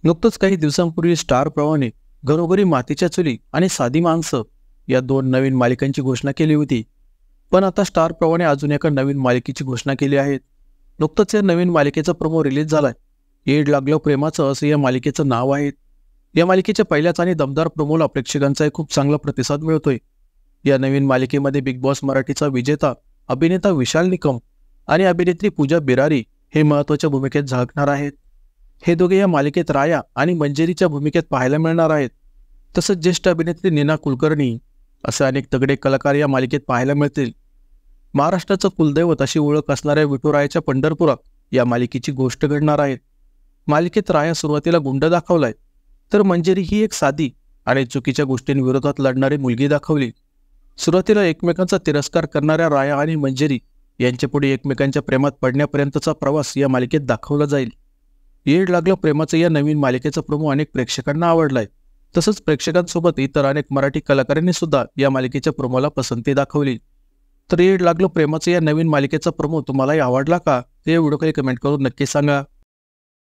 नुकतंच काही दिवसांपूर्वी स्टार प्रवाहाने घरोघरी मातीच्या चुली आणि साधी माणसं या दोन नवीन मालिकांची घोषणा केली होती. पण आता स्टार प्रवाहाने अजून एका नवीन मालिकेची घोषणा केली आहे. नुकतंच या नवीन मालिकेचा प्रोमो रिलीज झालाय. येड लागलं प्रेमाचं असं या मालिकेचं नाव आहे. या मालिकेच्या पहिल्याच आणि दमदार प्रोमोला प्रेक्षकांचा एक खूप चांगला प्रतिसाद मिळतोय. या नवीन मालिकेमध्ये बिग बॉस मराठीचा विजेता अभिनेता विशाल निकम आणि अभिनेत्री पूजा बिरारी हे महत्त्वाच्या भूमिकेत झळकणार आहेत. हे दोघे या मालिकेत राया आणि मंजेरीच्या भूमिकेत पाहायला मिळणार आहेत. तसंच ज्येष्ठ अभिनेत्री नीना कुलकर्णी असे अनेक तगडे कलाकार या मालिकेत पाहायला मिळतील. महाराष्ट्राचं कुलदैवत अशी ओळख असणाऱ्या विठुरायाच्या पंढरपुरात या मालिकेची गोष्ट घडणार आहे. मालिकेत राया सुरुवातीला गुंड दाखवलाय, तर मंजेरी ही एक साधी आणि चुकीच्या गोष्टींविरोधात लढणारी मुलगी दाखवली. सुरुवातीला एकमेकांचा तिरस्कार करणाऱ्या राया आणि मंजेरी यांच्यापुढे एकमेकांच्या प्रेमात पडण्यापर्यंतचा प्रवास या मालिकेत दाखवला जाईल. येड लागलं प्रेमाचं या नवीन मालिकेचा प्रोमो अनेक प्रेक्षकांना आवडलाय. तसंच प्रेक्षकांसोबत इतर अनेक मराठी कलाकारांनी सुद्धा या मालिकेच्या प्रोमोला पसंती दाखवली. तर येड लागलं प्रेमाचं या नवीन मालिकेचा प्रोमो तुम्हालाही आवडला का? ते व्हिडिओ खाली कमेंट करून नक्की सांगा.